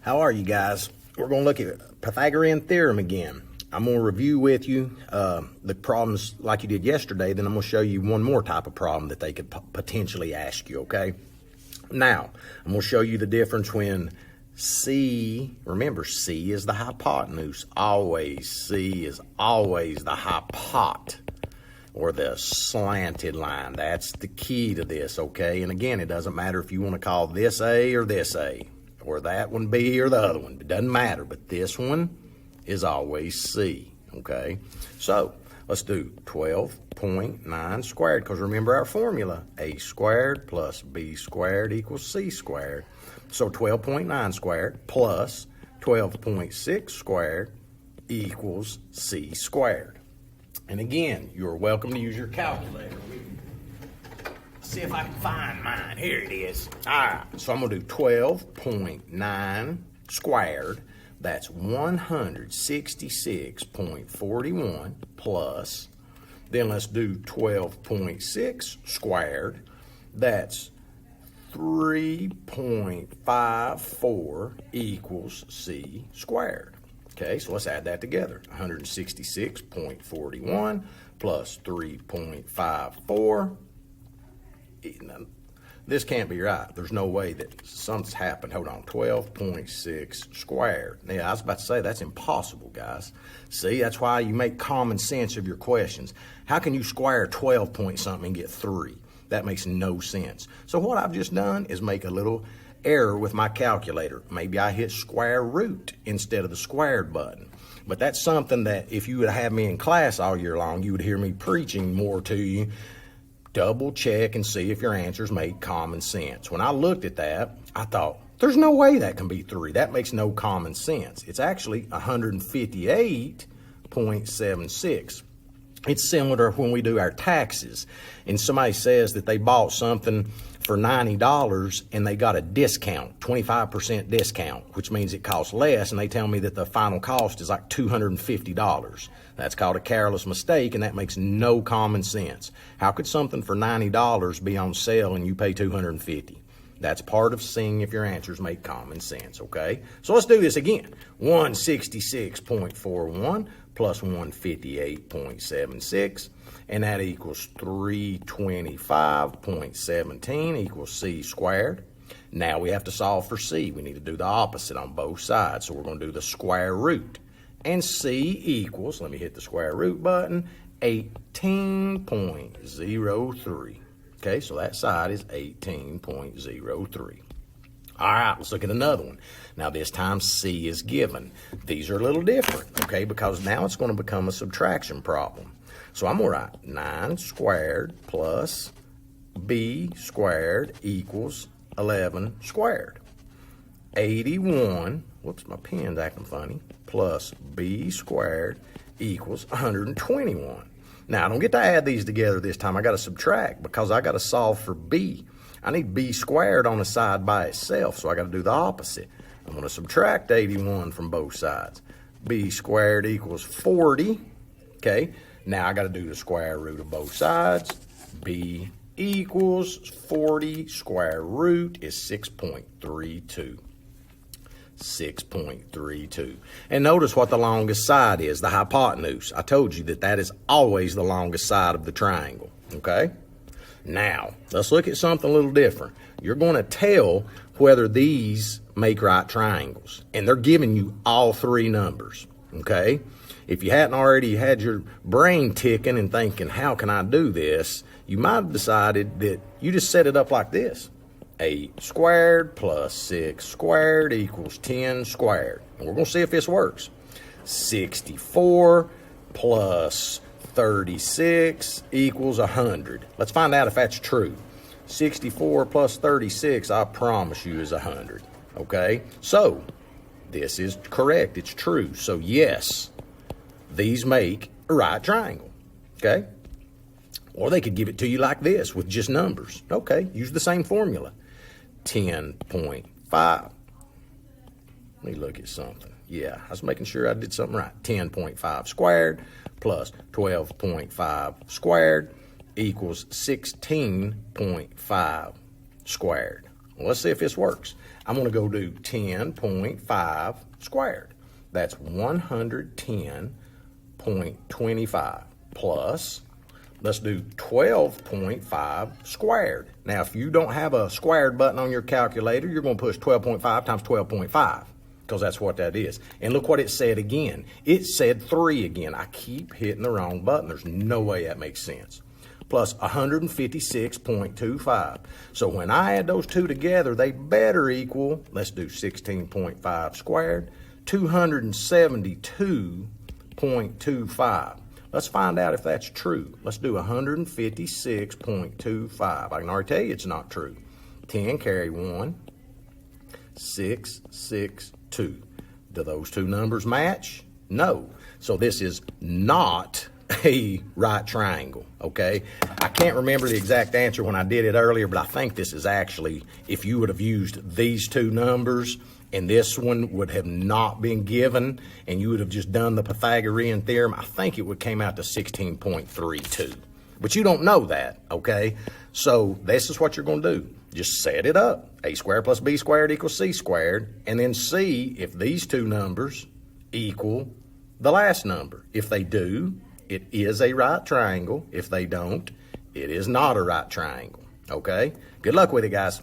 How are you guys? We're going to look at Pythagorean Theorem again. I'm going to review with you the problems like you did yesterday, then I'm going to show you one more type of problem that they could potentially ask you, okay? Now, I'm going to show you the difference when C, remember C is the hypotenuse, always. C is always the hypot, or the slanted line. That's the key to this, okay? And again, it doesn't matter if you want to call this A or this A, or that one B or the other one. It doesn't matter, but this one is always C, okay? So let's do 12.9 squared, because remember our formula, A squared plus B squared equals C squared. So 12.9 squared plus 12.6 squared equals C squared. And again, you're welcome to use your calculator. See if I can find mine. Here it is. All right, so I'm going to do 12.9 squared. That's 166.41 plus. Then let's do 12.6 squared. That's 3.54 equals C squared. Okay, so let's add that together. 166.41 plus 3.54. This can't be right. There's no way that something's happened. Hold on, 12.6 squared. Yeah, I was about to say that's impossible, guys. See, that's why you make common sense of your questions. How can you square 12 point something and get 3? That makes no sense. So what I've just done is make a little error with my calculator. Maybe I hit square root instead of the squared button. But that's something that if you would have me in class all year long, you would hear me preaching more to you. Double check and see if your answers make common sense. When I looked at that, I thought, there's no way that can be 3. That makes no common sense. It's actually 158.76. It's similar to when we do our taxes and somebody says that they bought something for $90 and they got a discount, 25% discount, which means it costs less, and they tell me that the final cost is like $250. That's called a careless mistake, and that makes no common sense. How could something for $90 be on sale and you pay $250? That's part of seeing if your answers make common sense, okay? So let's do this again. 166.41 plus 158.76, and that equals 325.17 equals C squared. Now we have to solve for C. We need to do the opposite on both sides, so we're going to do the square root. And C equals, let me hit the square root button, 18.03. Okay, so that side is 18.03. All right, let's look at another one. Now this time C is given. These are a little different, okay, because now it's going to become a subtraction problem. So I'm going to write 9 squared plus B squared equals 11 squared. 81, whoops, my pen's acting funny, plus B squared equals 121. Now, I don't get to add these together this time. I got to subtract because I got to solve for B. I need B squared on the side by itself, so I got to do the opposite. I'm going to subtract 81 from both sides. B squared equals 40. Okay, now I got to do the square root of both sides. B equals 40. Square root is 6.32. 6.32. And notice what the longest side is, the hypotenuse. I told you that that is always the longest side of the triangle, okay? Now, let's look at something a little different. You're going to tell whether these make right triangles, and they're giving you all 3 numbers, okay? If you hadn't already had your brain ticking and thinking, how can I do this, you might have decided that you just set it up like this. 8 squared plus 6 squared equals 10 squared. And we're going to see if this works. 64 plus 36 equals 100. Let's find out if that's true. 64 plus 36, I promise you, is 100. Okay? So, this is correct. It's true. So, yes, these make a right triangle. Okay? Or they could give it to you like this with just numbers. Okay, use the same formula. 10.5. Let me look at something. Yeah, I was making sure I did something right. 10.5 squared plus 12.5 squared equals 16.5 squared. Well, let's see if this works. I'm going to go do 10.5 squared. That's 110.25 plus, let's do 12.5 squared. Now, if you don't have a squared button on your calculator, you're going to push 12.5 times 12.5 because that's what that is. And look what it said again. It said 3 again. I keep hitting the wrong button. There's no way that makes sense. Plus 156.25. So when I add those two together, they better equal, let's do 16.5 squared, 272.25. Let's find out if that's true. Let's do 156.25. I can already tell you it's not true. 10 carry 1, 6, 6, 2. Do those two numbers match? No. So this is not a right triangle, okay? I can't remember the exact answer when I did it earlier, but I think this is actually, if you would have used these two numbers and this one would have not been given and you would have just done the Pythagorean Theorem, I think it would came out to 16.32. But you don't know that, okay? So this is what you're going to do. Just set it up. A squared plus b squared equals c squared, and then see if these two numbers equal the last number. If they do, it is a right triangle. If they don't, it is not a right triangle, okay? Good luck with it, guys.